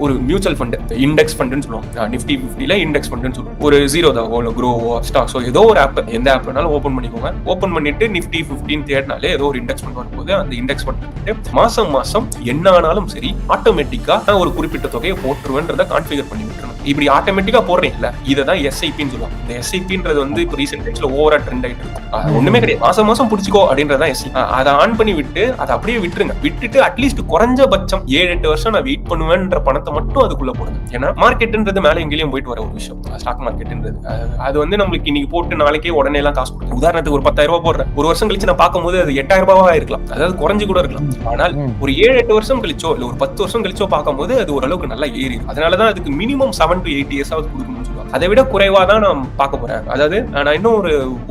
ஒரு mutual fund index ஃபண்டுன்னு சொல்லுவாங்க. Nifty 50ல index ஃபண்டுன்னு சொல்லுவோம். ஒரு ஜீரோ தான் க்ரோவோ ஸ்டாக்ஸோ ஏதோ ஒரு ஆப், எந்த ஆப் வேணாலும் ஓப்பன் பண்ணிக்கோங்க. ஓப்பன் பண்ணிட்டு நிஃப்டி 15 தேடினாலே ஏதோ ஒரு இண்டெக்ஸ் ஃபண்ட் வரும்போது அந்த இண்டெக்ஸ் ஃபண்ட் மாசம் மாசம் என்ன ஆனாலும் சரி ஆட்டோமேட்டிக்கா ஒரு குறிப்பிட்ட தொகையை போட்டுருவேன்றத கான்ஃபிகர் பண்ணி விட்டுருணும். இப்படி ஆட்டோமேட்டிக்கா போடுறீங்கல்ல, இதை தான் எஸ்ஐபின்னு சொல்லுவாங்க. இந்த எஸ்ஐபின்றது வந்து இப்போ ரீசெண்ட் டைம்ஸ்ல ஓவரா ட்ரெண்ட் ஆயிட்டு இருக்கும். ஒண்ணுமே கிடையாது, மாசம் மாசம் பிடிச்சிக்கோ அப்படின்றதான் எஸ்ஐபி. அதை ஆன் பண்ணி விட்டு அதை அப்படியே விட்டுருங்க. விட்டுட்டு அட்லீஸ்ட் குறைஞ்சபட்சம் 7-8 வருஷம் நான் வெயிட் பண்ணுவேன்ற பணத்தை மட்டும் அதுக்குள்ள போடுங்க. ஏன்னா மார்க்கெட்ன்றது மேல எங்கேயும் போயிட்டு வர ஒரு விஷயம். ஸ்டாக் மார்க்கெட்ன்றது அது வந்து நம்மளுக்கு இன்னைக்கு போட்டு நாளைக்கே உடனே எல்லாம் காசு கொடுக்கும். உதாரணத்துக்கு ஒரு 10,000 ரூபாய் போடுறேன், ஒரு வருஷம் கழிச்சு நான் பார்க்கும்போது அது 8,000 ரூபாவா இருக்கலாம், அதாவது குறைஞ்சு கூட இருக்கலாம். ஆனால் ஒரு 7-8 வருஷம் கழிச்சோ இல்ல ஒரு 10 வருஷம் கழிச்சோ பார்க்கும்போது அது ஓரளவுக்கு நல்லா ஏறி. அதனாலதான் அதுக்கு மினிமம் 7 to 8 இயர்ஸ் கொடுக்கணும்னு சொல்லுவாங்க. அதை விட குறைவா தான் நான் பார்க்க போறேன். அதாவது நான் இன்னும்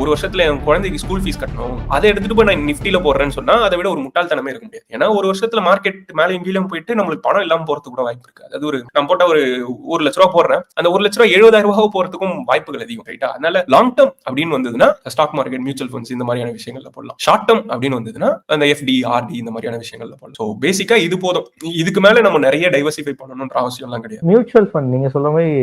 ஒரு வருஷத்துல என் குழந்தைக்கு ஸ்கூல் ஃபீஸ் கட்டணும், அதை எடுத்துட்டு போய் நான் நிஃப்டில போடுறேன்னு சொன்னா அதை விட ஒரு முட்டாள்தனமே இருக்க முடியாது. ஏன்னா ஒரு வருஷத்துல மார்க்கெட் மேல எங்கேயும் போயிட்டு நம்மளுக்கு பணம் இல்லாம போறதுக்கு கூட வாய்ப்பு இருக்கு. அதாவது நான் போட்ட ஒரு 1 லட்ச ரூபாய் போடுறேன், அந்த 1 லட்ச ரூபாய் 70,000 ரூபாய் போறதுக்கும் வாய்ப்புகள் அதிகம். ரைட்டா? அதனால லாங் டர்ம் அப்படின்னு வந்ததுன்னா ஸ்டாக் மார்க்கெட், மியூச்சுவல் ஃபண்ட்ஸ் இந்த மாதிரியான விஷயங்கள்ல போடலாம். ஷார்ட் டர்ம் அப்படின்னு வந்ததுன்னா அந்த எஃப்டி, ஆர்டி இந்த மாதிரியான விஷயங்கள்ல போடலாம். சோ பேசிக்கா இது போதும். இதுக்கு மேல நம்ம நிறைய டைவர்சிஃபை பண்ணணும்ன்ற அவசியம் எல்லாம் கிடையாது. மியூச்சுவல் ஃபண்ட் நீங்க சொல்ற மாதிரி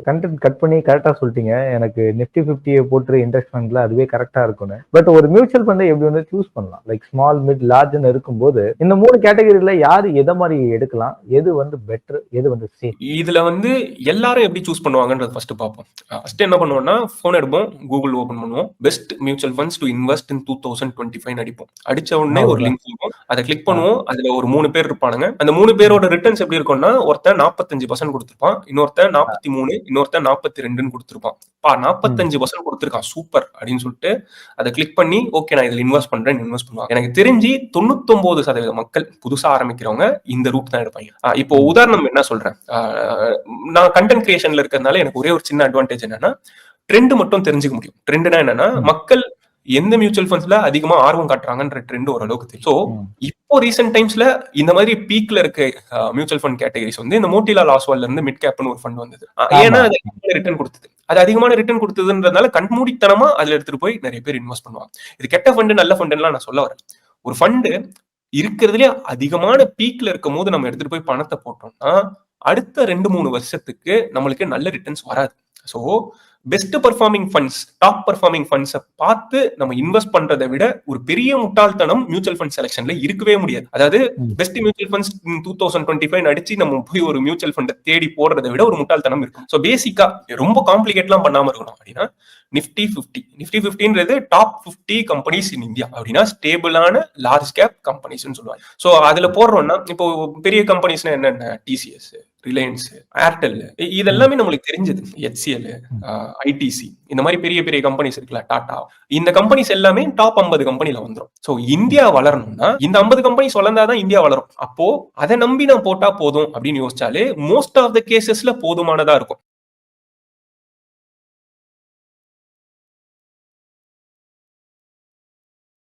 கண்டென்ட் கட் பண்ணி கரெக்டா சொல்லிட்டீங்க. எனக்கு நிஃப்டி 50 போட்டு இண்டெக்ஸ் ஃபண்ட்ல அதுவே கரெக்டா இருக்கும்னு. பட் ஒரு மியூச்சுவல் ஃபண்டை எப்படி வந்து சூஸ் பண்ணலாம்? லைக் ஸ்மால், மிட், லார்ஜ்னு இருக்கும்போது இந்த 3 கேட்டகரியில யாரு எதை மாதிரி எடுக்கலாம், எது வந்து பெட்டர், எது வந்து சேஃப்? இதுல வந்து எல்லாரும் எப்படி சூஸ் பண்ணுவாங்கன்றது ஃபர்ஸ்ட் பார்ப்போம். ஃபர்ஸ்ட் என்ன பண்ணுவோம்னா, போன் எடுப்போம், கூகுள் ஓபன் பண்ணுவோம், best mutual funds to invest in 2025 அடிப்போம். அடிச்ச உடனே ஒரு லிங்க் இருக்கும், அதை கிளிக் பண்ணுவோம். அதுல ஒரு 3 பேர் இருப்பானுங்க. அந்த 3 பேரோட ரிட்டர்ன்ஸ் எப்படி இருக்கும்னா, ஒருத்தன் 45% கொடுத்திருப்பான், இன்னொருத்தன் 43, இன்னொருத்தன் 42ன்னு கொடுத்திருப்பான். 45% கொடுத்திருக்கான், சூப்பர் அப்படின்னு சொல்லிட்டு அதை கிளிக் பண்ணி ஓகே நான் இதுல இன்வெஸ்ட் பண்றேன், இன்வெஸ்ட் பண்ணுவாங்க. எனக்கு தெரிஞ்சு 99% மக்கள் புதுசா ஆரம்பிக்கிறவங்க இந்த ரூட் தான் எடுப்பாங்க. இப்போ உதாரணம் என்ன சொல்றேன், நான் கண்டென்ட் கிரியேஷன்ல இருக்கிறதுனால எனக்கு ஒரே ஒரு சின்ன அட்வான்டேஜ் என்னன்னா, ட்ரெண்ட் மட்டும் தெரிஞ்சுக்க முடியும். ட்ரெண்ட்னா என்னன்னா, மக்கள் எந்த மியூச்சுவல் ஃபண்ட்ஸ்ல அதிகமா ஆர்வம் காட்டுறாங்கன்ற ட்ரெண்ட் ஓரளவுக்கு தெரியும். சோ இப்போ ரீசெண்ட் டைம்ஸ்ல இந்த மாதிரி பீக்ல இருக்க மியூச்சுவல் ஃபண்ட் கேட்டகரிஸ் வந்து இந்த மோட்டிலால் ஆஸ்வால்ல இருந்து மிட் கேப்னு ஒரு ஃபண்ட் வந்தது. ஏன்னா அது ரிட்டர்ன் கொடுத்தது, அது அதிகமான ரிட்டர்ன் கொடுத்ததுன்றதுனால கண்மூடித்தனமா அதுல எடுத்துட்டு போய் நிறைய பேர் இன்வெஸ்ட் பண்ணுவாங்க. இது கெட்ட ஃபண்ட் நல்ல ஃபண்ட்லாம் நான் சொல்ல வரேன். ஒரு ஃபண்ட் இருக்கிறதுலே அதிகமான பீக்ல இருக்கும் போது நம்ம எடுத்துட்டு போய் பணத்தை போட்டோம்னா அடுத்த 2-3 வருஷத்துக்கு நம்மளுக்கு நல்ல ரிட்டர்ன்ஸ் வராது. So best performing funds, top performing ஃபண்ட்ஸை பார்த்து நம்ம இன்வெஸ்ட் பண்றதை விட ஒரு பெரிய முட்டாள்தனம் மியூச்சுவல் ஃபண்ட் செலக்ஷன்ல இருக்கவே முடியாது. அதாவது பெஸ்ட் மியூச்சுவல் ஃபண்ட்ஸ் 2025 அடிச்சு நம்ம போய் ஒரு மியூச்சுவல் ஃபண்டை தேடி போடுறதை விட ஒரு முட்டாள்தனம் இருக்கும். ஸோ பேசிக்கா ரொம்ப காம்ப்ளிகேட்லாம் பண்ணாம இருக்கணும். அப்படின்னா நிஃப்டி 50ன்றது டாப் 50 கம்பெனிஸ் இன் இந்தியா அப்படின்னா ஸ்டேபிளான லார்ஜ் கேப் கம்பெனிஸ் சொல்லுவாங்க. ஸோ அதுல போடுறோம்னா இப்போ பெரிய கம்பெனிஸ்னா என்னென்ன, டிசிஎஸ், ரிலையன்ஸ், ஏர்டெல், இதெல்லாமே நம்மளுக்கு தெரிஞ்சது. HCL, ஐடிசி, இந்த மாதிரி பெரிய பெரிய கம்பெனிஸ் இருக்குல்ல, டாடா, இந்த கம்பெனிஸ் எல்லாமே டாப் 50 கம்பெனில வந்துடும். சோ இந்தியா வளரணும்னா இந்த 50 கம்பெனிஸ் வளர்ந்தாதான் இந்தியா வளரும். அப்போ அதை நம்பி நான் போட்டா போதும் அப்படின்னு யோசிச்சாலே மோஸ்ட் ஆஃப் த கேசஸ்ல போதுமானதா இருக்கும்.